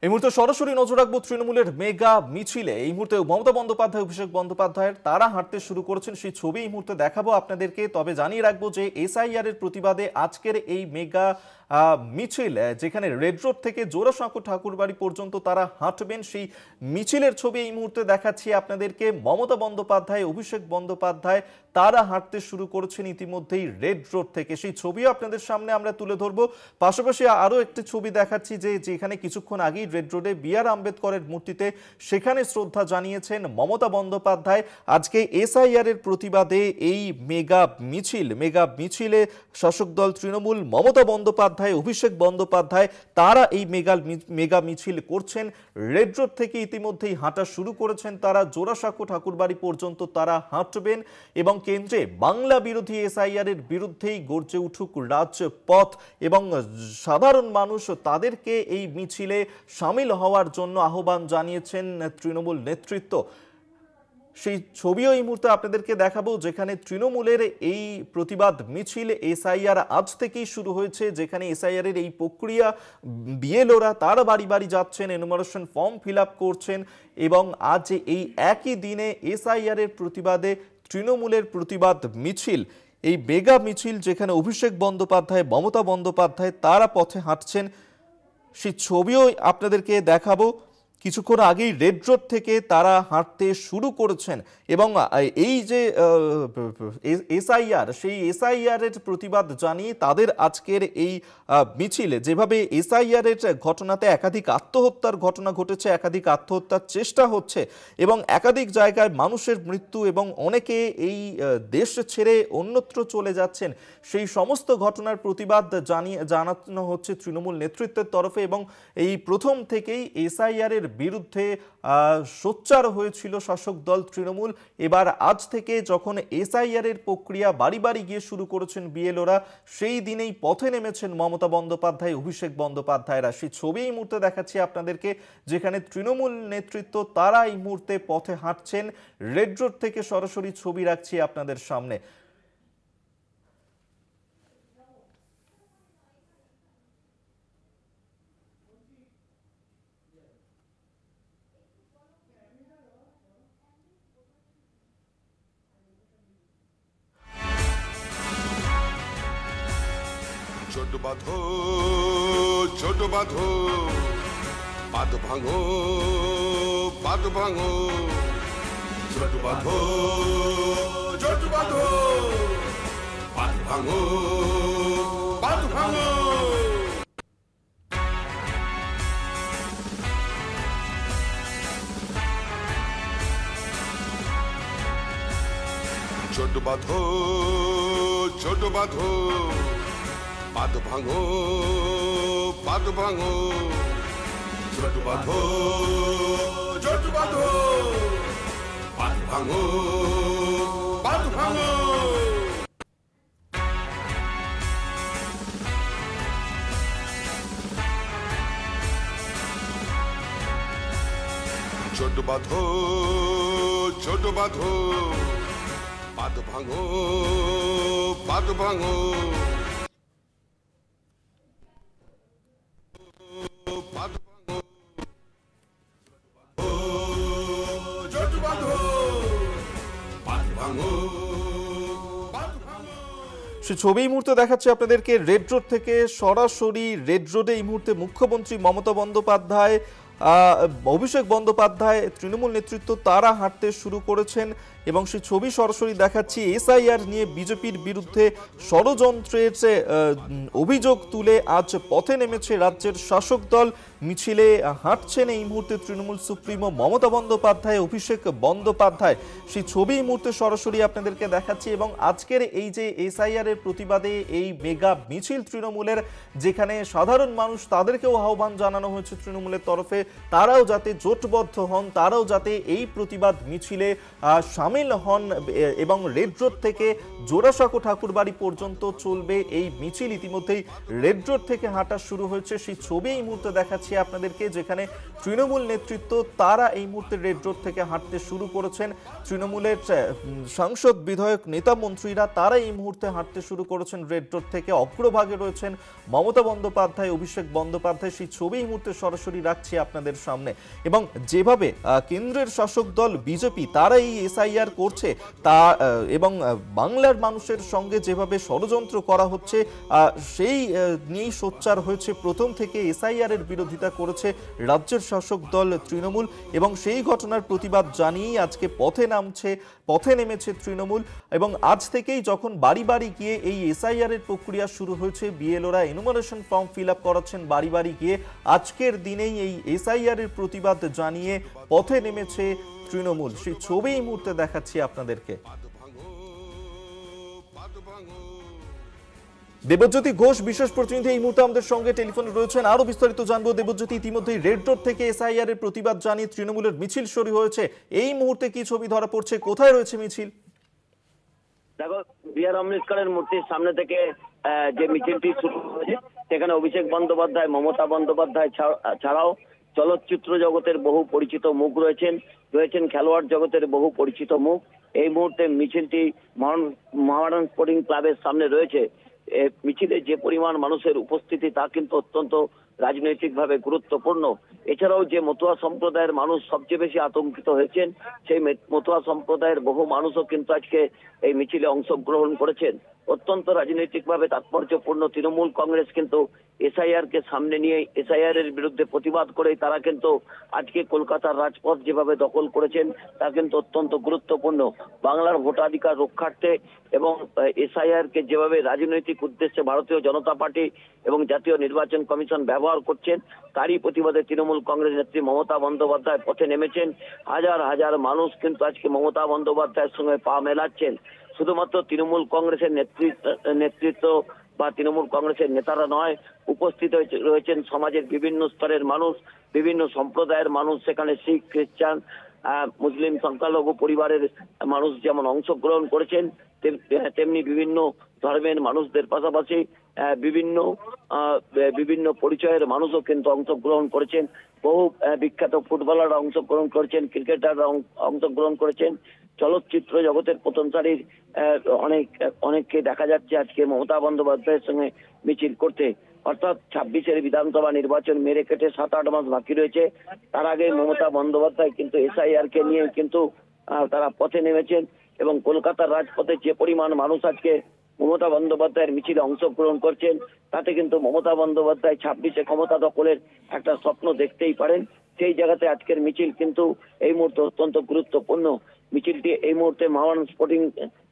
এই মুহূর্তে সরাসরি নজর রাখবো তৃণমূলের মেগা মিছিলে। এই মুহূর্তে মমতা বন্দ্যোপাধ্যায়, অভিষেক বন্দ্যোপাধ্যায়ের তারা হাঁটতে শুরু করেছেন, সেই ছবি এই মুহূর্তে দেখাবো আপনাদেরকে। তবে জানিয়ে রাখবো যে এসআইআর এর প্রতিবাদে আজকের এই মেগা মিছিল, যেখানে রেড রোড থেকে জোড়াসাঁকো ঠাকুরবাড়ি পর্যন্ত তারা হাঁটবেন, সেই মিছিলের ছবি এই মুহূর্তে দেখাচ্ছি আপনাদেরকে। মমতা বন্দ্যোপাধ্যায়, অভিষেক বন্দ্যোপাধ্যায় তারা হাঁটতে শুরু করেছেন ইতিমধ্যেই রেড রোড থেকে। সেই ছবিও আপনাদের সামনে আমরা তুলে ধরবো। পাশাপাশি আরও একটি ছবি দেখাচ্ছি যেখানে কিছুক্ষণ আগেই রেড রোডে বি.আর. আম্বেদকরের মূর্তিতে সেখানে শ্রদ্ধা জানিয়েছেন মমতা বন্দ্যোপাধ্যায়। আজকে এসআইআর এর প্রতিবাদে এই মেগা মিছিলে শাসক দল তৃণমূল, মমতা বন্দ্যোপাধ্যায়, অভিষেক বন্দ্যোপাধ্যায় তারা এই মেগা মিছিল করছেন। রেড রোড থেকে ইতিমধ্যেই হাঁটা শুরু করেছেন তারা। জোড়াসাঁকো ঠাকুরবাড়ি পর্যন্ত তারা হাঁটবেন এবং কেন্দ্রে বাংলা বিরোধী এসআইআর এর বিরুদ্ধেই গর্জে উঠুক রাজপথ এবং সাধারণ মানুষ তাদেরকে এই মিছিলে সামিল হওয়ার জন্য আহ্বান জানিয়েছেন তৃণমূল নেতৃত্ব। সেই ছবিও এই মুহূর্তে আপনাদেরকে দেখাবো, যেখানে তৃণমূলের এই প্রতিবাদ মিছিল এসআইআর আজ থেকেই শুরু হয়েছে, যেখানে এসআইআর এর এই প্রক্রিয়া বিএলওরা তারা বাড়ি বাড়ি যাচ্ছেন, এনুমারেশন ফর্ম ফিল আপ করছেন এবং আজ এই একই দিনে এসআইআর এর প্রতিবাদে তৃণমূলের প্রতিবাদ মিছিল, এই মেগা মিছিল, যেখানে অভিষেক বন্দ্যোপাধ্যায়, মমতা বন্দ্যোপাধ্যায় তারা পথে হাঁটছেন, সেই ছবিও আপনাদেরকে দেখাবো। কিছুক্ষণ আগেই রেড রোড থেকে তারা হাঁটতে শুরু করেছেন এবং এই যে এসআইআর, সেই এসআইআর এর প্রতিবাদ জানিয়ে তাদের আজকের এই মিছিলে, যেভাবে এসআইআর এর ঘটনাতে একাধিক আত্মহত্যার ঘটনা ঘটেছে, একাধিক আত্মহত্যার চেষ্টা হচ্ছে এবং একাধিক জায়গায় মানুষের মৃত্যু এবং অনেকে এই দেশ ছেড়ে অন্যত্র চলে যাচ্ছেন, সেই সমস্ত ঘটনার প্রতিবাদ জানানো হচ্ছে তৃণমূল নেতৃত্বের তরফে। এবং এই প্রথম থেকেই এসআইআর এর বিরুদ্ধে সোচ্চার হয়েছিল শাসক দল তৃণমূল। এবার আজ থেকে যখন এসআইআর এর প্রক্রিয়া বাড়ি বাড়ি গিয়ে শুরু করেছেন বিএলওরা, সেই দিনেই পথে নেমেছেন মমতা বন্দ্যোপাধ্যায়, অভিষেক বন্দ্যোপাধ্যায়রা। সেই ছবি এই মুহূর্তে দেখাচ্ছি আপনাদেরকে, যেখানে তৃণমূল নেতৃত্ব তারা এই মুহূর্তে পথে হাঁটছেন। রেড রোড থেকে সরাসরি ছবি রাখছি আপনাদের সামনে। ছোট বাঁধো, ছোট বাঁধো, বাঁধ ভাঙো, বাঁধ ভাঙো, ছোট বাঁধো, ছোট বাঁধো, বাঁধ ভাঙো, বাঁধ ভাঙো। ছোট বাঁধো, ছোট বাঁধো, বাঁধ ভাঙো, বাঁধ ভাঙো, ছোট বাঁধো, ছোট বাঁধো, বাঁধ ভাঙো, বাঁধ ভাঙো। ছোট বাঁধো, ছোট বাঁধো, বাঁধ ভাঙো, বাঁধ ভাঙো, সে ছবি এই মুহূর্তে দেখাচ্ছে আপনাদেরকে রেড রোড থেকে। সরাসরি রেড রোডে এই মুহূর্তে মুখ্যমন্ত্রী মমতা বন্দ্যোপাধ্যায়, অভিষেক বন্দ্যোপাধ্যায়, তৃণমূল নেতৃত্ব তারা হাঁটতে শুরু করেছেন এবং সেই ছবি সরাসরি দেখাচ্ছি। এসআইআর নিয়ে বিজেপির বিরুদ্ধে ষড়যন্ত্রের অভিযোগ তুলে আজ পথে নেমেছে রাজ্যের শাসক দল। মিছিলে হাঁটছেন এই মুহূর্তে তৃণমূল সুপ্রিমো মমতা বন্দ্যোপাধ্যায়, অভিষেক বন্দ্যোপাধ্যায়। সেই ছবি এই মুহূর্তে সরাসরি আপনাদেরকে দেখাচ্ছি এবং আজকের এই যে এসআইআর এর প্রতিবাদে এই মেগা মিছিল তৃণমূলের, যেখানে সাধারণ মানুষ তাদেরকেও আহ্বান জানানো হয়েছে তৃণমূলের তরফে, তারাও যাতে জোটবদ্ধ হন, তারাও যাতে এই প্রতিবাদ মিছিলে সামিল হন এবং রেড রোড থেকে জোড়াসাঁকো ঠাকুরবাড়ি পর্যন্ত চলবে এই মিছিল। ইতিমধ্যেই রেড রোড থেকে হাঁটা শুরু হয়েছে, সেই ছবি এই মুহূর্তে দেখাচ্ছি দেখাচ্ছি আপনাদেরকে, যেখানে তৃণমূল নেতৃত্ব তারা এই মুহূর্তে রেড রোড থেকে হাঁটতে শুরু করেছেন। তৃণমূলের সাংসদ, বিধায়ক, নেতা, মন্ত্রীরা তারা এই মুহূর্তে হাঁটতে শুরু করেছেন রেড রোড থেকে। অগ্রভাগে রয়েছেন মমতা বন্দ্যোপাধ্যায়, অভিষেক বন্দ্যোপাধ্যায়। সেই ছবি এই মুহূর্তে সরাসরি রাখছি আপনাদের সামনে। এবং যেভাবে কেন্দ্রের শাসক দল বিজেপি তারা এই এসআইআর করছে তা এবং বাংলার মানুষের সঙ্গে যেভাবে ষড়যন্ত্র করা হচ্ছে সেই নিয়েই সোচ্চার হয়েছে। প্রথম থেকে এসআইআর এর বিরোধিতা করেছে রাজ্যের শাসক দল তৃণমূল, এবং সেই ঘটনার প্রতিবাদ জানিয়েই আজকে পথে নেমেছে তৃণমূল। এবং আজ থেকেই যখন বাড়ি বাড়ি গিয়ে এই এসআইআর এর প্রক্রিয়া শুরু হয়েছে, বিএলওরা এনুমারেশন ফর্ম ফিল আপ করাচ্ছেন বাড়ি বাড়ি গিয়ে। আজকের দিনেই এই এসআইআর এর প্রতিবাদ জানিয়ে পথে নেমেছে তৃণমূল। সেই ছবি এই মুহূর্তে দেখাচ্ছি আপনাদেরকে। দেবজ্যোতি ঘোষ বিশেষ প্রতিনিধি এই মুহূর্তে আমাদের সঙ্গে টেলিফোনে রয়েছেন। আরো বিস্তারিত জানবো। দেবজ্যোতি, ইতিমধ্যেই রেড রোড থেকে এসআইআর এর প্রতিবাদ জানিয়ে তৃণমূলের মিছিল শুরু হয়েছে। এই মুহূর্তে কি ছবি ধরা পড়ছে, কোথায় রয়েছে মিছিল? দেখো, বি আর আম্বেদকরের মূর্তির সামনে থেকে যে মিছিলটি শুরু হয়েছে, সেখানে অভিষেক বন্দ্যোপাধ্যায়, মমতা বন্দ্যোপাধ্যায় ছাড়াও চলচ্চিত্র জগতের বহু পরিচিত মুখ রয়েছেন খেলোয়াড় জগতের বহু পরিচিত মুখ। এই মুহূর্তে মিছিলটি মহারান স্পোর্টিং ক্লাবের সামনে রয়েছে। মিছিলে যে পরিমাণ মানুষের উপস্থিতি তা কিন্তু অত্যন্ত রাজনৈতিকভাবে গুরুত্বপূর্ণ। এছাড়াও যে মতুয়া সম্প্রদায়ের মানুষ সবচেয়ে বেশি আতঙ্কিত হয়েছেন, সেই মতুয়া সম্প্রদায়ের বহু মানুষও কিন্তু আজকে এই মিছিলে অংশগ্রহণ করেছেন। অত্যন্ত রাজনৈতিকভাবে তাৎপর্যপূর্ণ। তৃণমূল কংগ্রেস কিন্তু এসআইআর কে সামনে নিয়ে এসআইআর এর বিরুদ্ধে প্রতিবাদ করে তারা কিন্তু আজকে কলকাতার রাজপথ যেভাবে দখল করেছেন তা কিন্তু অত্যন্ত গুরুত্বপূর্ণ। বাংলার ভোটাধিকার রক্ষার্থে এবং এসআইআর কে যেভাবে রাজনৈতিক উদ্দেশ্যে ভারতীয় জনতা পার্টি এবং জাতীয় নির্বাচন কমিশন ব্যবহার করছেন, তারই প্রতিবাদে তৃণমূল কংগ্রেস নেত্রী মমতা বন্দ্যোপাধ্যায় পথে নেমেছেন। হাজার হাজার মানুষ কিন্তু আজকে মমতা বন্দ্যোপাধ্যায়ের সঙ্গে পা মেলাচ্ছেন। শুধুমাত্র তৃণমূল কংগ্রেসের নেতৃত্ব বা তৃণমূল কংগ্রেসের নেতারা নয়, উপস্থিত রয়েছেন সমাজের বিভিন্ন স্তরের মানুষ, বিভিন্ন সম্প্রদায়ের মানুষ। সেখানে শিখ, খ্রিস্টান, মুসলিম সংখ্যালঘু পরিবারের মানুষ যেমন অংশগ্রহণ করেছেন, তেমনি বিভিন্ন ধর্মের মানুষদের পাশাপাশি বিভিন্ন পরিচয়ের মানুষও কিন্তু অংশগ্রহণ করেছেন। বহু বিখ্যাত ফুটবলাররা অংশগ্রহণ করেছেন, ক্রিকেটাররা অংশগ্রহণ করেছেন। চলচ্চিত্র জগতের প্রথম সারির অনেককে দেখা যাচ্ছে আজকে মমতা বন্দ্যোপাধ্যায়ের সঙ্গে মিছিল করতে। অর্থাৎ 26-এর বিধানসভা নির্বাচন মেরে কেটে 7-8 মাস বাকি রয়েছে। তার আগে মমতা বন্দ্যোপাধ্যায় কিন্তু এসআইআর কে নিয়ে কিন্তু তারা পথে নেমেছেন। এবং কলকাতার রাজপথে যে পরিমাণ মানুষ আজকে মমতা বন্দ্যোপাধ্যায়ের মিছিলে অংশগ্রহণ করছেন, তাতে কিন্তু মমতা বন্দ্যোপাধ্যায় 26-এ ক্ষমতা দখলের একটা স্বপ্ন দেখতেই পারেন। সেই জায়গাতে আজকের মিছিল কিন্তু এই মুহূর্তে অত্যন্ত গুরুত্বপূর্ণ। মিছিলটি এই মুহূর্তে মহারান স্পোর্টিং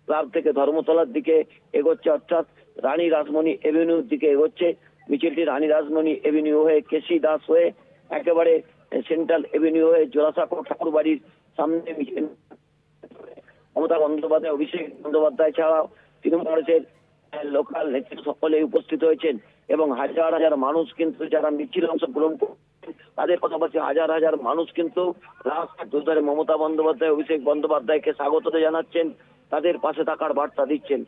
ক্লাব থেকে ধর্মতলার দিকে এগোচ্ছে, অর্থাৎ রানী রাসমণি এভিনিউর দিকে এগোচ্ছে। মিছিলটি রানী রাসমণি এভিনিউ হয়ে, কেসি দাস হয়ে, একেবারে সেন্ট্রাল এভিনিউ হয়ে জোড়াসাঁকো ঠাকুর বাড়ির সামনে মিছিল। মমতা বন্দ্যোপাধ্যায়, অভিষেক বন্দ্যোপাধ্যায় ছাড়াও তৃণমূল কংগ্রেসের লোকাল নেতৃত্ব সকলেই উপস্থিত হয়েছেন। এবং হাজার হাজার মানুষ কিন্তু যারা মিছিলে অংশগ্রহণ করছেন, তাদের পাশাপাশি হাজার হাজার মানুষ কিন্তু রাস্তার দুধারে মমতা বন্দ্যোপাধ্যায়, অভিষেক বন্দ্যোপাধ্যায়কে স্বাগত জানাচ্ছেন, তাদের পাশে থাকার বার্তা দিচ্ছেন।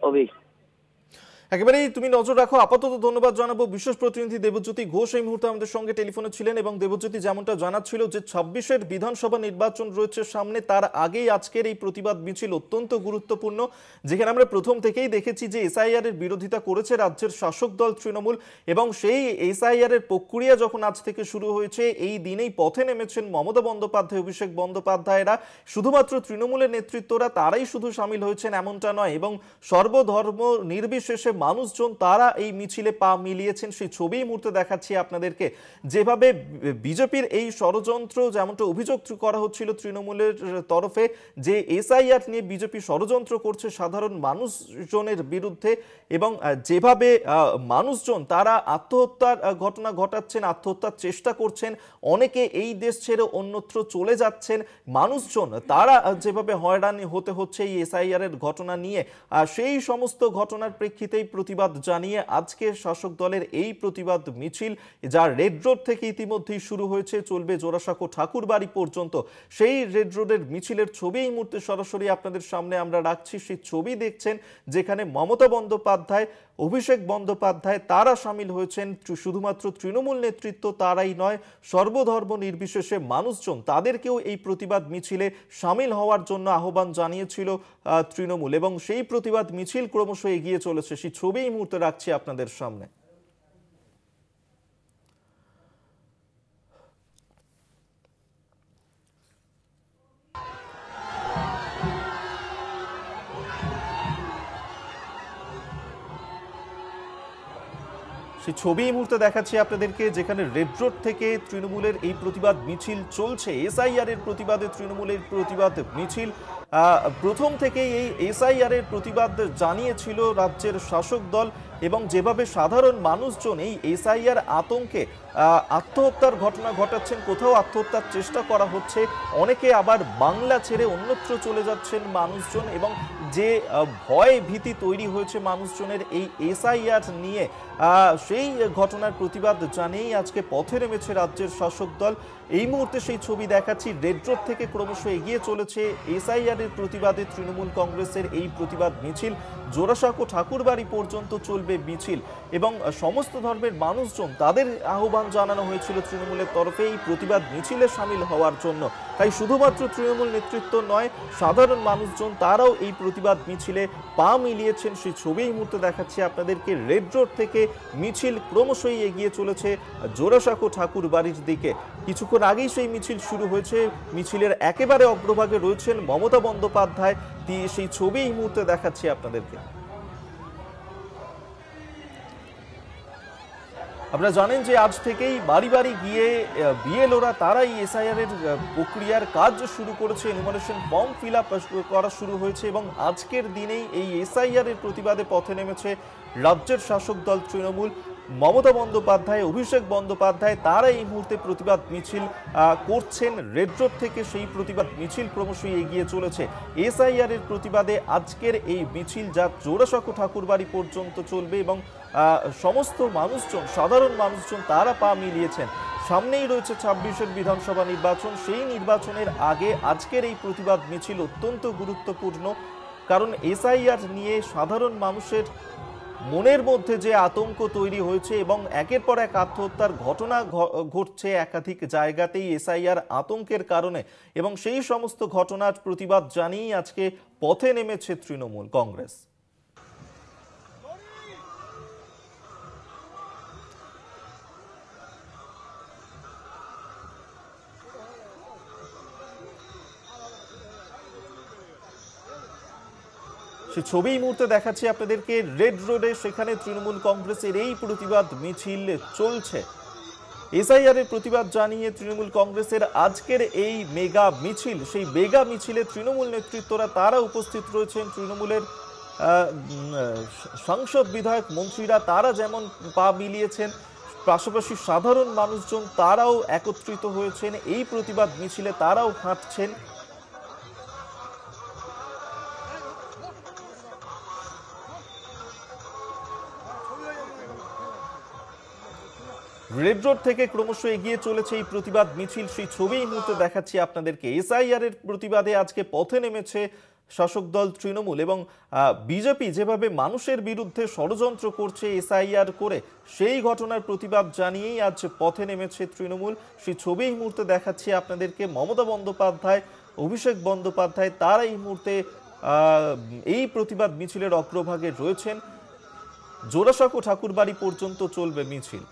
একেবারেই তুমি নজর রাখো। আপাতত ধন্যবাদ জানাবো বিশেষ প্রতিনিধি দেবজ্যোতি ঘোষ এই মুহূর্তে আমাদের সঙ্গে টেলিফোনে ছিলেন। এবং দেবজ্যোতি যেমনটা জানাচ্ছিল যে 26-এর বিধানসভা নির্বাচন রয়েছে সামনে, তার আগেই আজকের এই প্রতিবাদ মিছিল অত্যন্ত গুরুত্বপূর্ণ, যেখানে আমরা প্রথম থেকেই দেখেছি যে এসআইআর এর বিরোধিতা করেছে রাজ্যের শাসক দল তৃণমূল। এবং সেই এসআইআর এর প্রক্রিয়া যখন আজ থেকে শুরু হয়েছে, এই দিনেই পথে নেমেছেন মমতা বন্দ্যোপাধ্যায়, অভিষেক বন্দ্যোপাধ্যায়রা। শুধুমাত্র তৃণমূলের নেতৃত্বরা তারাই শুধু সামিল হয়েছেন এমনটা নয়, এবং সর্বধর্ম নির্বিশেষে মানুষজন তারা এই মিছিলে পা মিলিয়েছেন। সেই ছবি মুহূর্তে দেখাচ্ছি আপনাদেরকে। যেভাবে বিজেপির এই ষড়যন্ত্র, যেমনটা অভিযোগ করা হচ্ছিল তৃণমূলের তরফে যে এসআইআর নিয়ে বিজেপি ষড়যন্ত্র করছে সাধারণ মানুষজনের বিরুদ্ধে, এবং যেভাবে মানুষজন তারা আত্মহত্যার ঘটনা ঘটাচ্ছেন, আত্মহত্যার চেষ্টা করছেন, অনেকে এই দেশ ছেড়ে অন্যত্র চলে যাচ্ছেন, মানুষজন তারা যেভাবে হয়রানি হতে হচ্ছে এই এসআইআর এর ঘটনা নিয়ে, সেই সমস্ত ঘটনার প্রেক্ষিতেই প্রতিবাদ জানিয়ে আজকে শাসক দলের এই প্রতিবাদ মিছিল, যা রেড রোড থেকে ইতিমধ্যেই শুরু হয়েছে, চলবে জোড়াসাঁকো ঠাকুরবাড়ি পর্যন্ত। সেই রেড রোডের মিছিলের ছবি এই মুহূর্তে সরাসরি আপনাদের সামনে আমরা রাখছি। সেই ছবি দেখছেন, যেখানে মমতা বন্দ্যোপাধ্যায়, অভিষেক বন্দ্যোপাধ্যায় তারা সামিল হয়েছেন। শুধুমাত্র তৃণমূল নেতৃত্ব তারাই নয়, সর্বধর্ম নির্বিশেষে মানুষজন তাদেরকেও এই প্রতিবাদ মিছিলে সামিল হওয়ার জন্য আহ্বান জানিয়েছিল তৃণমূল, এবং সেই প্রতিবাদ মিছিল ক্রমশ এগিয়ে চলেছে। সেই ছবি এই মুহূর্তে রাখছি আপনাদের সামনে। সেই ছবি এই মুহূর্তে দেখাচ্ছি আপনাদেরকে, যেখানে রেড রোড থেকে তৃণমূলের এই প্রতিবাদ মিছিল চলছে। এসআইআর এর প্রতিবাদে তৃণমূলের প্রতিবাদ মিছিল। প্রথম থেকেই এই এসআইআর এর প্রতিবাদ জানিয়েছিল রাজ্যের শাসক দল, এবং যেভাবে সাধারণ মানুষজন এই এসআইআর আতঙ্কে আত্মহত্যার ঘটনা ঘটাচ্ছেন, কোথাও আত্মহত্যার চেষ্টা করা হচ্ছে, অনেকে আবার বাংলা ছেড়ে অন্যত্র চলে যাচ্ছেন মানুষজন, এবং যে ভয় ভীতি তৈরি হয়েছে মানুষজনের এই এসআইআর নিয়ে, সেই ঘটনার প্রতিবাদ জানিয়েই আজকে পথে নেমেছে রাজ্যের শাসক দল। এই মুহূর্তে সেই ছবি দেখাচ্ছি। রেড রোড থেকে ক্রমশ এগিয়ে চলেছে এসআইআর এর প্রতিবাদে তৃণমূল কংগ্রেসের এই প্রতিবাদ মিছিল। জোড়াসাঁকো ঠাকুরবাড়ি পর্যন্ত চলবে মিছিল, এবং সমস্ত ধর্মের মানুষজন তাদের আহ্বান জানানো হয়েছিল তৃণমূলের তরফে এই প্রতিবাদ মিছিলে সামিল হওয়ার জন্য। তাই শুধুমাত্র তৃণমূল নেতৃত্ব নয়, সাধারণ মানুষজন তারাও এই প্রতিবাদ মিছিলে পা মিলিয়েছেন। সেই ছবি এই মুহূর্তে দেখাচ্ছি আপনাদেরকে। রেড রোড থেকে মিছিল ক্রমশই এগিয়ে চলেছে জোড়াসাঁকো ঠাকুরবাড়ির দিকে। কিছুক্ষণ আগেই সেই মিছিল শুরু হয়েছে। মিছিলের একেবারে অগ্রভাগে রয়েছেন মমতা বন্দ্যোপাধ্যায়। সেই ছবি এই মুহূর্তে দেখাচ্ছি আপনাদেরকে। আপনারা জানেন যে আজ থেকেই বাড়ি বাড়ি গিয়ে বিএলওরা তারাই এসআইআর এর প্রক্রিয়ার কাজ শুরু করেছে। এনুমারেশন ফর্ম ফিল আপ করা শুরু হয়েছে, এবং আজকের দিনেই এই এসআইআর এর প্রতিবাদে পথে নেমেছে রাজ্যের শাসক দল তৃণমূল। মমতা বন্দ্যোপাধ্যায়, অভিষেক বন্দ্যোপাধ্যায় তারা এই মুহূর্তে প্রতিবাদ মিছিল করছেন রেড রোড থেকে। সেই প্রতিবাদ মিছিল ক্রমশই এগিয়ে চলেছে। এসআইআর এর প্রতিবাদে আজকের এই মিছিল যা জোড়াসাঁকো ঠাকুরবাড়ি পর্যন্ত চলবে, এবং সমস্ত মানুষজন, সাধারণ মানুষজন তারা পা মিলিয়েছেন। সামনেই রয়েছে 26-এর বিধানসভা নির্বাচন। সেই নির্বাচনের আগে আজকের এই প্রতিবাদ মিছিল অত্যন্ত গুরুত্বপূর্ণ, কারণ এসআইআর নিয়ে সাধারণ মানুষের মনের মধ্যে যে আতঙ্ক তৈরি হয়েছে, এবং একের পর এক আত্মহত্যার ঘটনা ঘটছে একাধিক জায়গাতেই এসআইআর আতঙ্কের কারণে, এবং সেই সমস্ত ঘটনার প্রতিবাদ জানিয়েই আজকে পথে নেমেছে তৃণমূল কংগ্রেস। সে ছবি এই মুহূর্তে দেখাচ্ছি আপনাদেরকে রেড রোডে, সেখানে তৃণমূল কংগ্রেসের এই প্রতিবাদ মিছিল চলছে। এসআইআর এর প্রতিবাদ জানিয়ে তৃণমূল কংগ্রেসের আজকের এই মেগা মিছিল, সেই মেগা মিছিলে তৃণমূল নেতৃত্বরা তারা উপস্থিত রয়েছেন। তৃণমূলের সাংসদ, বিধায়ক, মন্ত্রীরা তারা যেমন পা মিলিয়েছেন, পাশাপাশি সাধারণ মানুষজন তারাও একত্রিত হয়েছেন এই প্রতিবাদ মিছিলে, তারাও হাঁটছেন। রেড রোড থেকে ক্রমশ এগিয়ে চলেছে এই প্রতিবাদ মিছিল। সেই ছবি এই মুহূর্তে দেখাচ্ছি আপনাদেরকে। এসআইআর এর প্রতিবাদে আজকে পথে নেমেছে শাসক দল তৃণমূল, এবং বিজেপি যেভাবে মানুষের বিরুদ্ধে ষড়যন্ত্র করছে এসআইআর করে, সেই ঘটনার প্রতিবাদ জানিয়েই আজ পথে নেমেছে তৃণমূল। সেই ছবি এই মুহূর্তে দেখাচ্ছি আপনাদেরকে। মমতা বন্দ্যোপাধ্যায়, অভিষেক বন্দ্যোপাধ্যায় তারা এই মুহূর্তে এই প্রতিবাদ মিছিলের অগ্রভাগে রয়েছেন। জোড়াসাঁকো ঠাকুরবাড়ি পর্যন্ত চলবে মিছিল।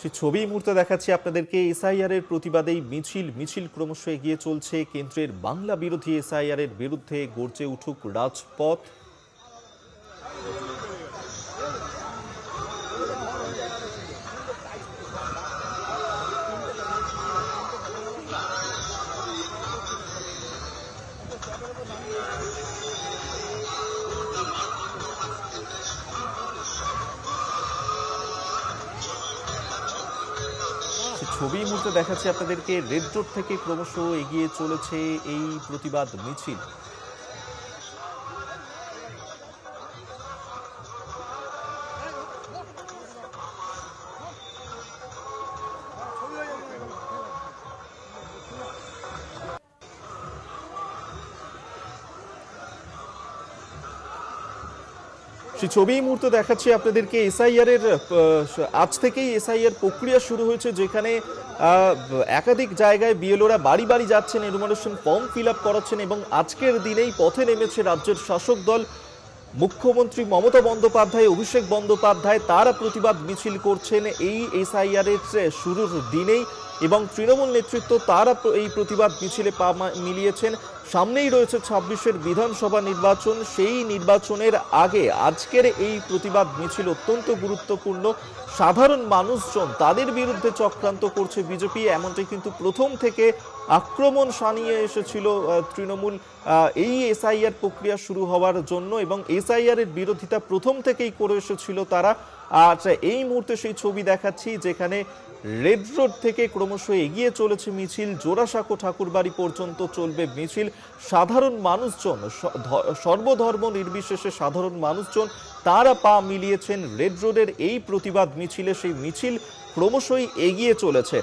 সেই ছবি মুহূর্তে দেখাচ্ছি আপনাদেরকে। এসআইআর এর প্রতিবাদেই মিছিল ক্রমশ এগিয়ে চলছে। কেন্দ্রের বাংলা বিরোধী এসআইআর এর বিরুদ্ধে গর্জে উঠুক রাজপথ। ছবি এই মুহূর্তে দেখাচ্ছি আপনাদেরকে, রেড রোড থেকে ক্রমশ এগিয়ে চলেছে এই প্রতিবাদ মিছিল। সেই ছবি এই মুহূর্তে দেখাচ্ছি আপনাদেরকে। এসআইআর এর আজ থেকেই এসআইআর প্রক্রিয়া শুরু হয়েছে, যেখানে একাধিক জায়গায় বিএলওরা বাড়ি বাড়ি যাচ্ছেন, এনুমারেশন ফর্ম ফিল আপ করাচ্ছেন এবং আজকের দিনেই পথে নেমেছে রাজ্যের শাসক দল। মুখ্যমন্ত্রী মমতা বন্দ্যোপাধ্যায়, অভিষেক বন্দ্যোপাধ্যায় তারা প্রতিবাদ মিছিল করছেন এই এসআইআর এর শুরুর দিনেই এবং তৃণমূল নেতৃত্ব তারা এই প্রতিবাদ মিছিলে পা মিলিয়েছেন। সামনেই রয়েছে ২৬-এর বিধানসভা নির্বাচন, সেই নির্বাচনের আগে আজকের এই প্রতিবাদ মিছিল অত্যন্ত গুরুত্বপূর্ণ। সাধারণ মানুষজন তাদের বিরুদ্ধে চক্রান্ত করছে বিজেপি, এমনটাই কিন্তু প্রথম থেকে আক্রমণ শানিয়ে এসেছিল তৃণমূল এই এসআইআর প্রক্রিয়া শুরু হওয়ার জন্য এবং এসআইআর এর বিরোধিতা প্রথম থেকেই করে এসেছিল তারা। আচ্ছা, এই মুহূর্তে সেই ছবি দেখাচ্ছি, যেখানে রেড রোড থেকে ক্রমশ এগিয়ে চলেছে মিছিল, জোড়াসাঁকো ঠাকুরবাড়ি পর্যন্ত চলবে মিছিল। সাধারণ মানুষজন, সর্বধর্ম নির্বিশেষে সাধারণ মানুষজন তারা পা মিলিয়েছেন রেড রোডের এই প্রতিবাদ মিছিলে। সেই মিছিল ক্রমশই এগিয়ে চলেছে।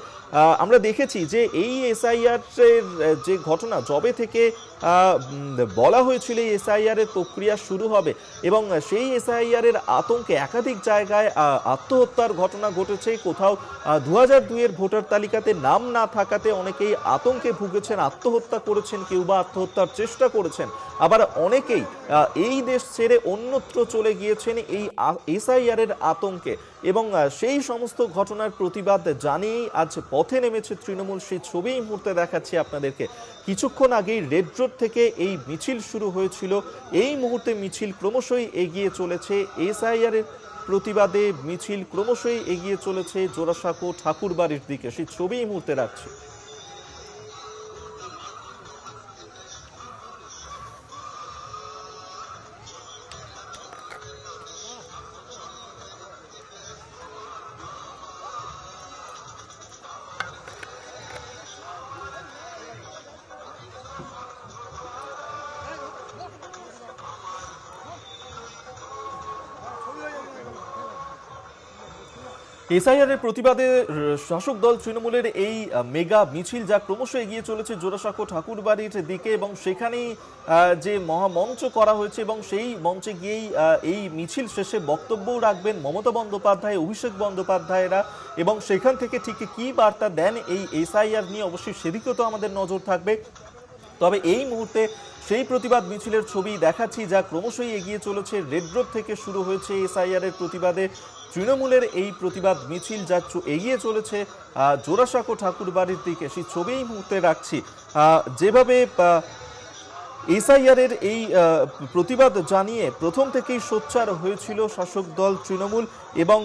আমরা দেখেছি যে এই এসআইআর এর যে ঘটনা, জবে থেকে বলা হয়েছিল এই এসআইআর এর প্রক্রিয়া শুরু হবে এবং সেই এসআইআর এর আতঙ্কে একাধিক জায়গায় আত্মহত্যার ঘটনা ঘটেছে। কোথাও ২০০২ এর ভোটার তালিকাতে নাম না থাকাতে অনেকেই আতঙ্কে ভুগেছেন, আত্মহত্যা করেছেন, কেউ বা আত্মহত্যার চেষ্টা করেছেন, আবার অনেকেই এই দেশ ছেড়ে অন্যত্র চলে গিয়েছেন এই এসআইআর এর আতঙ্কে এবং সেই সমস্ত ঘটনার প্রতিবাদ জানিয়েই আজ পথে নেমেছে তৃণমূল। সেই ছবি এই মুহূর্তে দেখাচ্ছি আপনাদেরকে। কিছুক্ষণ আগেই রেড রোড থেকে এই মিছিল শুরু হয়েছিল, এই মুহূর্তে মিছিল ক্রমশই এগিয়ে চলেছে এসআইআর এর প্রতিবাদে, মিছিল ক্রমশই এগিয়ে চলেছে জোড়াসাঁকো ঠাকুরবাড়ির দিকে। সেই ছবি এই মুহূর্তে রাখছি। এসআইআর এর প্রতিবাদে শাসক দল তৃণমূলের এই মেগা মিছিল যা ক্রমশ এগিয়ে চলেছে জোড়াসাঁকো ঠাকুরবাড়ির দিকে এবং সেখানেই যে মহামঞ্চ করা হয়েছে এবং সেই মঞ্চে গিয়েই এই মিছিল শেষে বক্তব্যও রাখবেন মমতা বন্দ্যোপাধ্যায়, অভিষেক বন্দ্যোপাধ্যায়রা এবং সেখান থেকে ঠিক কী বার্তা দেন এই এসআইআর নিয়ে অবশ্যই সেদিকেও তো আমাদের নজর থাকবে। তবে এই মুহূর্তে সেই প্রতিবাদ মিছিলের ছবি দেখাচ্ছি যা ক্রমশই এগিয়ে চলেছে। রেড রোড থেকে শুরু হয়েছে এসআইআর এর প্রতিবাদে তৃণমূলের এই প্রতিবাদ মিছিল যা এগিয়ে চলেছে জোড়াসাঁকো ঠাকুরবাড়ির দিকে। সেই ছবি এই মুহূর্তে রাখছি। যেভাবে এসআইআর এর এই প্রতিবাদ জানিয়ে প্রথম থেকেই সোচ্চার হয়েছিল শাসক দল তৃণমূল এবং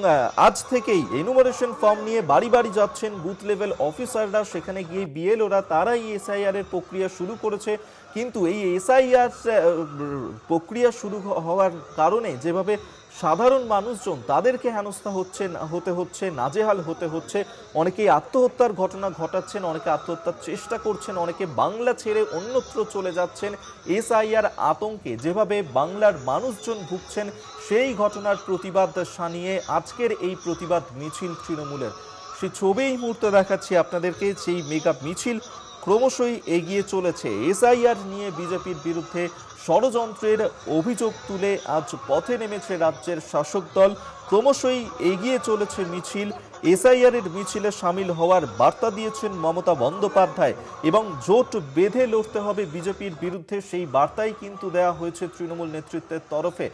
আজ থেকেই এনুমারেশন ফর্ম নিয়ে বাড়ি বাড়ি যাচ্ছেন বুথ লেভেল অফিসাররা, সেখানে গিয়ে বিএলওরা তারাই এসআইআর এর প্রক্রিয়া শুরু করেছে। কিন্তু এই এসআইআর প্রক্রিয়া শুরু হওয়ার কারণে যেভাবে সাধারণ মানুষজন তাদেরকে হেনস্থা হতে হচ্ছে, নাজেহাল হতে হচ্ছে, অনেকেই আত্মহত্যার ঘটনা ঘটাচ্ছেন, অনেকে আত্মহত্যার চেষ্টা করছেন, অনেকে বাংলা ছেড়ে অন্যত্র চলে যাচ্ছেন এসআইআর আতঙ্কে, যেভাবে বাংলার মানুষজন ভুগছেন সেই ঘটনার প্রতিবাদ শানিয়ে আজকের এই প্রতিবাদ মিছিল তৃণমূলের। সেই ছবি এই মুহূর্তে দেখাচ্ছি আপনাদেরকে। সেই মেগা মিছিল ক্রমশই এগিয়ে চলেছে। এসআইআর নিয়ে বিজেপির বিরুদ্ধে ষড়যন্ত্রের অভিযোগ তুলে আজ পথে নেমেছে রাজ্যের শাসক দল। ক্রমশই এগিয়ে চলেছে মিছিল। এসআইআর এর মিছিলে সামিল হওয়ার বার্তা দিয়েছেন মমতা বন্দ্যোপাধ্যায় এবং জোট বেঁধে লড়তে হবে বিজেপির বিরুদ্ধে, সেই বার্তাই কিন্তু দেওয়া হয়েছে তৃণমূল নেতৃত্বের তরফে।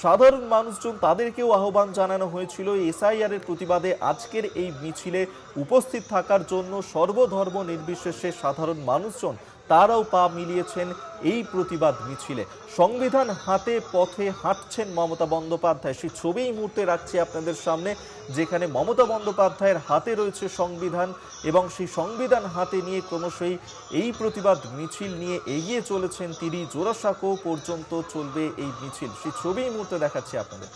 সাধারণ মানুষজন তাদেরকেও আহ্বান জানানো হয়েছিল এসআইআর এর প্রতিবাদে আজকের এই মিছিলে উপস্থিত থাকার জন্য। সর্বধর্ম নির্বিশেষে সাধারণ মানুষজন তারাও পা মিলিয়েছেন এই প্রতিবাদ মিছিলে। সংবিধান হাতে পথে হাঁটছেন মমতা বন্দ্যোপাধ্যায়। সেই ছবি এই মুহূর্তে রাখছি আপনাদের সামনে, যেখানে মমতা বন্দ্যোপাধ্যায়ের হাতে রয়েছে সংবিধান এবং সেই সংবিধান হাতে নিয়ে ক্রমশই এই প্রতিবাদ মিছিল নিয়ে এগিয়ে চলেছেন তিনি। জোড়াসাঁকো পর্যন্ত চলবে এই মিছিল। সেই ছবি এই মুহূর্তে দেখাচ্ছি আপনাদের।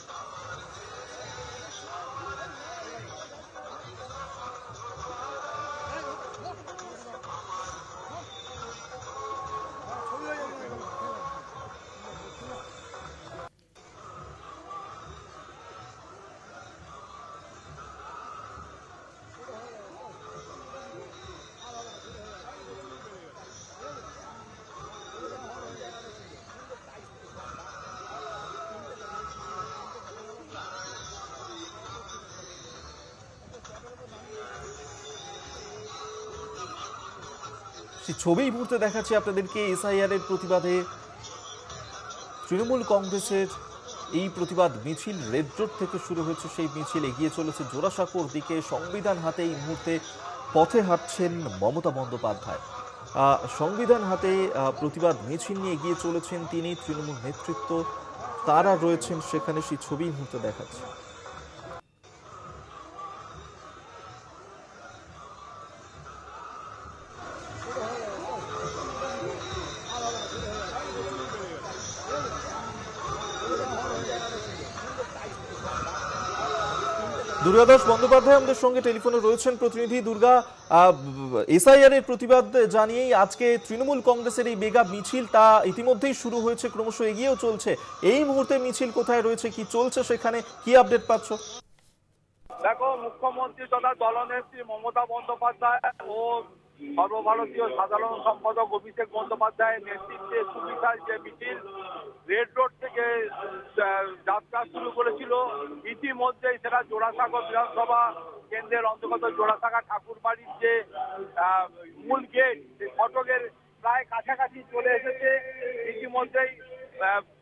সেই ছবি এই মুহূর্তে দেখাচ্ছি আপনাদেরকে। এসআইআর এর প্রতিবাদে তৃণমূল কংগ্রেসের এই প্রতিবাদ মিছিল রেড রোড থেকে শুরু হয়েছে। সেই মিছিল এগিয়ে চলেছে জোড়াসাঁকোর দিকে। সংবিধান হাতে এই মুহূর্তে পথে হাঁটছেন মমতা বন্দ্যোপাধ্যায়। সংবিধান হাতে প্রতিবাদ মিছিল নিয়ে এগিয়ে চলেছেন তিনি। তৃণমূল নেতৃত্ব তারা রয়েছেন সেখানে, সেই ছবি এই মুহূর্তে দেখাচ্ছে। দুর্গাদাস বন্দ্যোপাধ্যায় আমাদের সঙ্গে টেলিফোনে রয়েছেন। প্রতিনিধি দুর্গা, এসআইআর এর প্রতিবাদ জানিয়েই আজকে তৃণমূল কংগ্রেসের এই মেগা মিছিল তা ইতিমধ্যেই শুরু হয়েছে, ক্রমশ এগিয়েও চলছে। এই মুহূর্তে মিছিল কোথায় রয়েছে, কি চলছে সেখানে, কি আপডেট পাচ্ছ? দেখো, মুখ্যমন্ত্রী তথা দলনেত্রী মমতা বন্দ্যোপাধ্যায় ও সর্বভারতীয় সাধারণ সম্পাদক অভিষেক বন্দ্যোপাধ্যায়ের নেতৃত্বে সুবিশাল যে মিছিল রেড রোড থেকে যাত্রা শুরু করেছিল, ইতিমধ্যেই সেটা জোড়াসাঁকো বিধানসভা কেন্দ্রের অন্তর্গত জোড়াসাঁকো ঠাকুরবাড়ির যে মূল গেট, সেই ফটকের প্রায় কাছাকাছি চলে এসেছে। ইতিমধ্যেই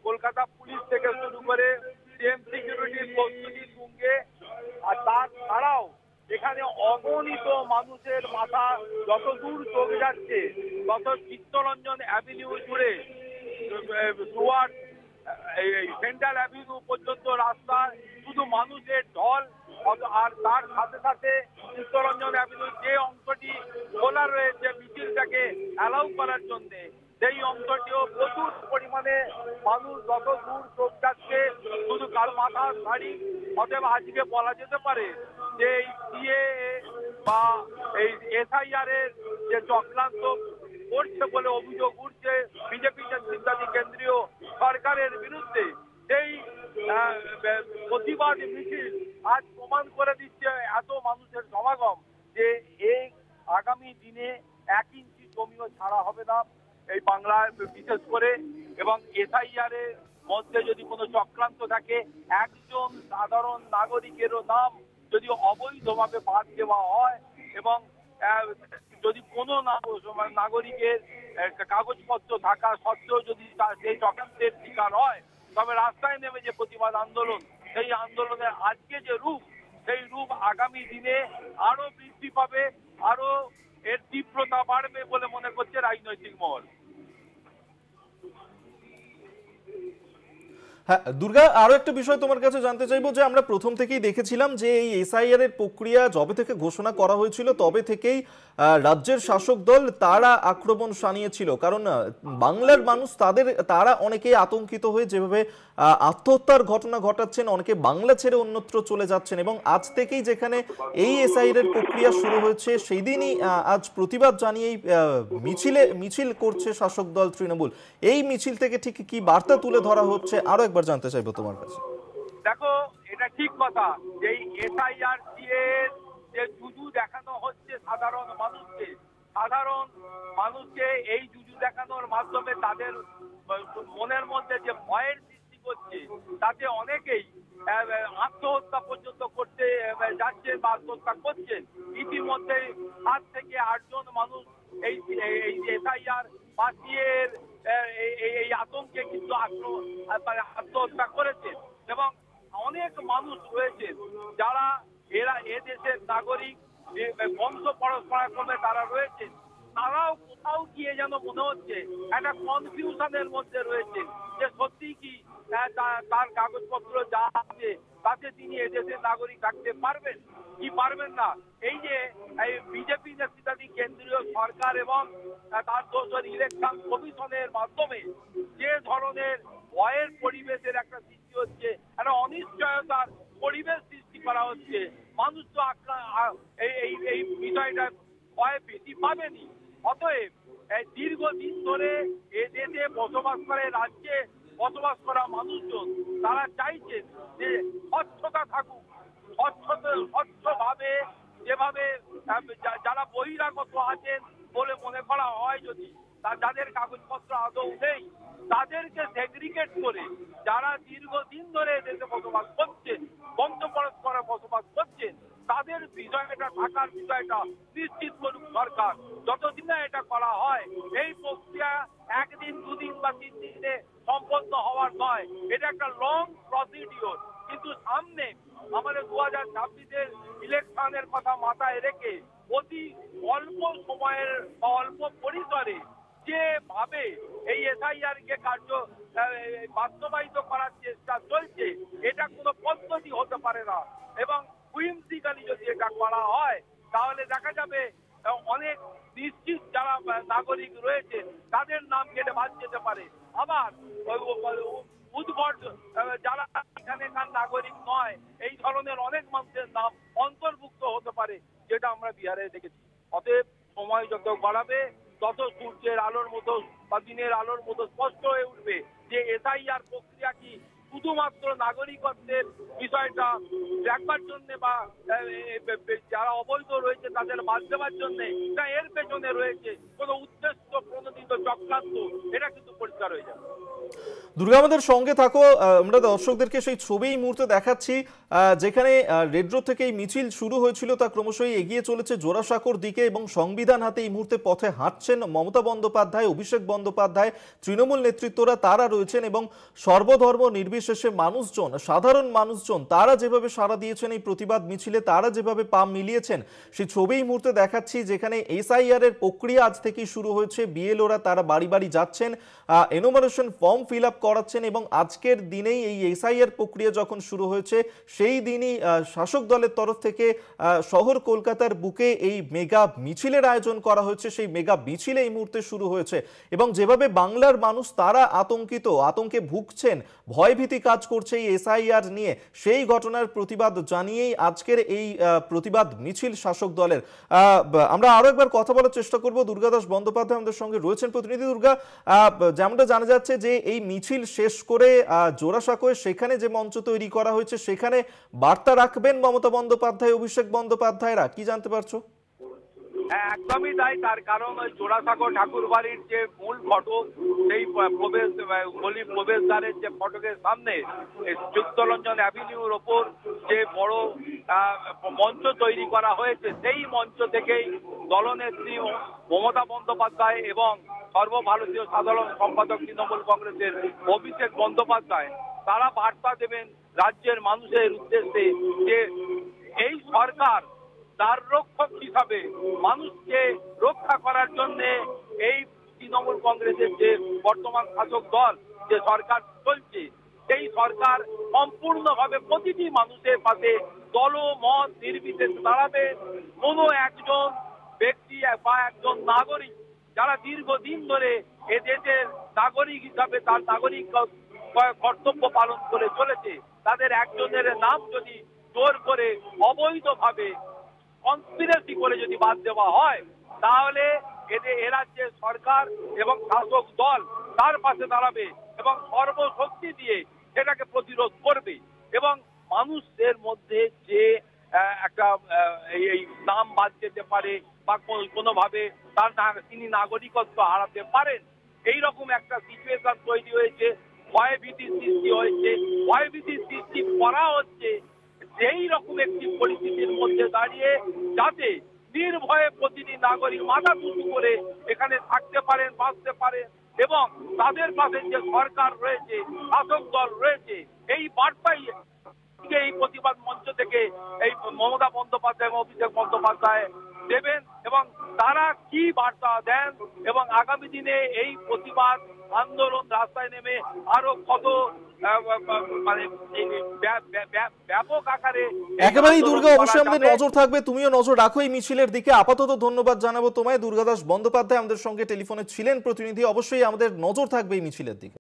কলকাতা পুলিশ থেকে শুরু করে সিএম সিকিউরিটির প্রস্তুতি তুঙ্গে। আর তাছাড়াও এখানে অগণিত মানুষের মাথা যত দূর চোখ যাচ্ছে, তত চিত্তরঞ্জন অ্যাভিনিউ জুড়ে টুয়ার্ড সেন্ট্রাল অ্যাভিনিউ পর্যন্ত রাস্তা শুধু মানুষের ঢল। আর তার সাথে সাথে চিত্তরঞ্জন অ্যাভিনিউ যে অংশটি খোলা রয়েছে মিছিলটাকে অ্যালাউ করার জন্য, সেই অংশটিও প্রচুর পরিমাণে মানুষ যত দূর চোখ যাচ্ছে শুধু কার মাথার শাড়ি। অতএব আজকে বলা যেতে পারে যে এই সিএএ বা এই এসআইআর এর যে চক্রান্ত করছে বলে অভিযোগ উঠছে বিজেপি নেতৃত্বাধীন কেন্দ্রীয় সরকারের বিরুদ্ধে, সেই প্রতিবাদ মিছিল আজ প্রমাণ করে দিচ্ছে এত মানুষের সমাগম যে এই আগামী দিনে 1 ইঞ্চি জমিও ছাড়া হবে না এই বাংলায় বিশেষ করে। এবং এসআইআর এর মধ্যে যদি কোনো চক্রান্ত থাকে, একজন সাধারণ নাগরিকেরও নাম যদি অবৈধভাবে বাদ দেওয়া হয় এবং যদি কোনো নাগরিকের কাগজপত্র থাকা সত্ত্বেও যদি সেই চক্রান্তের শিকার হয়, তবে রাস্তায় নেমে যে প্রতিবাদ আন্দোলন, সেই আন্দোলনের আজকে যে রূপ, সেই রূপ আগামী দিনে আরো বৃদ্ধি পাবে, আরো এর তীব্রতা বাড়বে বলে মনে করছে রাজনৈতিক মহল। হ্যাঁ দুর্গা, আরো একটা বিষয় তোমার কাছে জানতে চাইবো যে আমরা প্রথম থেকেই দেখেছিলাম যে এই এসআইআর এর প্রক্রিয়া যবে থেকে ঘোষণা করা হয়েছিল তবে থেকেই রাজ্যের শাসক দল তারা আক্রমণ শানিয়েছিল। কারণ বাংলার মানুষ তারা অনেকেই আতঙ্কিত হয়ে যেভাবে আত্মহত্যার ঘটনা ঘটাচ্ছেন, অনেকে বাংলা ছেড়ে অন্যত্র চলে যাচ্ছেন। এবং আজ থেকেই যেখানে এই এসআইআর এর প্রক্রিয়া শুরু হয়েছে, সেই দিনই আজ প্রতিবাদ জানিয়েই মিছিল করছে শাসক দল তৃণমূল। এই মিছিল থেকে ঠিক কি বার্তা তুলে ধরা হচ্ছে আরো একবার জানতে চাইবো তোমার কাছে। দেখো, এটা ঠিক কথা যে এসআইআর এর যে জুজু দেখানো হচ্ছে সাধারণ মানুষকে এই জুজু দেখানোর মাধ্যমে তাদের মনের মধ্যে যে ভয়ের সৃষ্টি করছে, তাতে অনেকেই আত্মহত্যা পর্যন্ত করতে যাচ্ছে বা আত্মহত্যা করছেন। ইতিমধ্যে 7 থেকে 8 জন মানুষ এই এসআইআর বা সিএর এই আতঙ্কে কিন্তু আত্মহত্যা করেছে। এবং অনেক মানুষ রয়েছেন যারা এদেশের নাগরিক, বংশ পরম্পরাক্রমে তারা রয়েছেন, তারাও কোথাও গিয়ে যেন মনে হচ্ছে একটা কনফিউশনের মধ্যে রয়েছে যে সত্যি কি তার কাগজপত্র যা আছে তাতে তিনি এদেশের নাগরিক থাকতে পারবেন কি পারবেন না। এই যে বিজেপি নেতৃত্বাধীন কেন্দ্রীয় সরকার এবং তার দোসর ইলেকশন কমিশনের মাধ্যমে যে ধরনের ভয়ের পরিবেশের একটা সৃষ্টি হচ্ছে, একটা অনিশ্চয়তার পরিবেশ সৃষ্টি করা হচ্ছে, মানুষ তো এই বিষয়টা ভয় বেশি পাবেনি। অতএব দীর্ঘদিন ধরে এ দেশে বসবাস করে, রাজ্যে বসবাস করা মানুষজন তারা চাইছেন যে স্বচ্ছতা থাকুক, স্বচ্ছভাবে যেভাবে যারা বহিরাগত আছেন বলে মনে করা হয়, যদি যাদের কাগজপত্র আদৌ নেই তাদেরকে সেগ্রিগেট করে যারা দীর্ঘদিন ধরে দেশে বসবাস করছেন, বংশ পরম্পরা বসবাস করছেন, তাদের বিষয়টা থাকার বিষয়টা নিশ্চিত করুক সরকার। যতদিন না এটা করা হয় এই প্রক্রিয়া একদিন দুদিন বা 3 দিনে সম্পন্ন হওয়ার নয়, এটা একটা লং প্রসিডিওর। কিন্তু সামনে আমাদের 2026-এর ইলেকশনের কথা মাথায় রেখে অতি অল্প সময়ের অল্প পরিসরে যেভাবে এই এসআইআর কে বাস্তবায়িত করার চেষ্টা চলছে, এটা কোনো পদ্ধতি হতে পারে না। এবং হুইমসিক্যালি যদি এটা করা হয় তাহলে দেখা যাবে অনেক নিশ্চিত যারা নাগরিক রয়েছে তাদের নাম কেটে বাদ যেতে পারে। আবার উদ্ভট যারা এখানকার নাগরিক নয় এই ধরনের অনেক মানুষের নাম অন্তর্ভুক্ত হতে পারে, যেটা আমরা বিহারে দেখেছি। অতএব সময় যত বাড়াবে তত সূর্যের আলোর মতো বা দিনের আলোর মতো স্পষ্ট হয়ে উঠবে যে এসআইআর প্রক্রিয়া কি শুধুমাত্র নাগরিকত্বের বিষয়টা রাখবার জন্য বা যারা অবৈধ রয়েছে তাদের বাদ দেওয়ার জন্য, না এর পেছনে রয়েছে কোনো উদ্দেশ্য প্রণোদিত চক্রান্ত, এটা কিন্তু পরিষ্কার হয়ে যাবে। দুর্গা, আমাদের সঙ্গে থাকো। আমরা দর্শকদেরকে সেই ছবি এই মুহূর্তে দেখাচ্ছি যেখানে রেড রোড থেকে এই মিছিল শুরু হয়েছিল, তা ক্রমশই এগিয়ে চলেছে জোড়াসাঁকোর দিকে এবং সংবিধান হাতে এই মুহূর্তে পথে হাঁটছেন মমতা বন্দ্যোপাধ্যায়, অভিষেক বন্দ্যোপাধ্যায়, তৃণমূল নেতৃত্বরা তারা রয়েছেন এবং সর্বধর্ম নির্বিশেষে মানুষজন, সাধারণ মানুষজন তারা যেভাবে সাড়া দিয়েছেন এই প্রতিবাদ মিছিলে, তারা যেভাবে পা মিলিয়েছেন সেই ছবি এই মুহূর্তে দেখাচ্ছি যেখানে এসআইআর এর প্রক্রিয়া আজ থেকেই শুরু হয়েছে। বিএলওরা তারা বাড়ি বাড়ি যাচ্ছেন, এনুমারেশন ফর্ম ফিল আপ করাচ্ছেন এবং আজকের দিনেই এই এসআইআর প্রক্রিয়া যখন শুরু হয়েছে সেই দিনই শাসক দলের তরফ থেকে শহর কলকাতার বুকে এই মেগা মিছিলের আয়োজন করা হয়েছে। সেই মেগা মিছিল এই মুহূর্তে শুরু হয়েছে এবং যেভাবে বাংলার মানুষ তারা আতঙ্কে ভুগছেন, ভয়ভীতি কাজ করছে এই এসআইআর নিয়ে, সেই ঘটনার প্রতিবাদ জানিয়েই আজকের এই প্রতিবাদ মিছিল শাসক দলের। আমরা আরো একবার কথা বলার চেষ্টা করব। দুর্গা দাস বন্দ্যোপাধ্যায় আমাদের সঙ্গে রয়েছেন প্রতিনিধি। দুর্গা, যেমনটা জানা যাচ্ছে যে এই মিছিল শেষ করে জোড়াসাঁকোয় সেখানে যে মঞ্চ তৈরি করা হয়েছে সেখানে বার্তা রাখবেন মমতা বন্দ্যোপাধ্যায়, অভিষেক বন্দ্যোপাধ্যায়রা, কি জানতে পারছো? একদমই তাই। তার কারণ ওই জোড়াসাঁকো ঠাকুর বাড়ির যে মূল ফটক, সেই প্রবেশদ্বারের যে ফটকের সামনে চিত্তরঞ্জন অ্যাভিনিউর ওপর যে বড় মঞ্চ তৈরি করা হয়েছে, সেই মঞ্চ থেকেই দলনেত্রী মমতা বন্দ্যোপাধ্যায় এবং সর্বভারতীয় সাধারণ সম্পাদক তৃণমূল কংগ্রেসের অভিষেক বন্দ্যোপাধ্যায় তারা বার্তা দেবেন রাজ্যের মানুষের উদ্দেশ্যে যে এই সরকার তার রক্ষক হিসাবে মানুষকে রক্ষা করার জন্য এই তৃণমূল কংগ্রেসের যে বর্তমান শাসক দল যে সরকার চলছে, সেই সরকার সম্পূর্ণভাবে প্রতিটি মানুষের পাশে দল মত নির্বিশেষে দাঁড়াবে। কোনো একজন ব্যক্তি বা একজন নাগরিক যারা দীর্ঘদিন ধরে এ দেশের নাগরিক হিসাবে তার নাগরিক কর্তব্য পালন করে চলেছে, তাদের একজনের নাম যদি জোর করে অবৈধভাবে কনস্পিরেসি করে যদি বাদ দেওয়া হয়, তাহলে এরা যে সরকার এবং শাসক দল তার পাশে দাঁড়াবে এবং সর্বশক্তি দিয়ে সেটাকে প্রতিরোধ করবে। এবং মানুষের মধ্যে যে একটা এই নাম বাদ যেতে পারে বা কোনোভাবে তিনি নাগরিকত্ব হারাতে পারেন, এইরকম একটা সিচুয়েশন তৈরি হয়েছে, ভয়ভীতির সৃষ্টি হয়েছে, ভয়ভীতির সৃষ্টি করা হচ্ছে সেই রকম একটি পরিস্থিতির মধ্যে দাঁড়িয়ে যাতে নির্ভয়ে প্রতিটি নাগরিক মাথা উঁচু করে এখানে থাকতে পারেন, বাঁচতে পারেন এবং তাদের পাশে যে সরকার রয়েছে, শাসক দল রয়েছে, এই বার্তাই এই প্রতিবাদ মঞ্চ থেকে এই মমতা বন্দ্যোপাধ্যায় এবং অভিষেক বন্দ্যোপাধ্যায় দেবেন এবং তারা কি বার্তা দেন এবং আগামী দিনে এই প্রতিবাদ আন্দোলন রাস্তায় নেমে আরো কত মানে ব্যাপক আকারে একেবারেই দুর্গা, অবশ্যই আমাদের নজর থাকবে, তুমিও নজর রাখো এই মিছিলের দিকে। আপাতত ধন্যবাদ জানাবো তোমায়। দুর্গা দাস বন্দ্যোপাধ্যায় আমাদের সঙ্গে টেলিফোনে ছিলেন প্রতিনিধি, অবশ্যই আমাদের নজর থাকবে এই মিছিলের দিকে।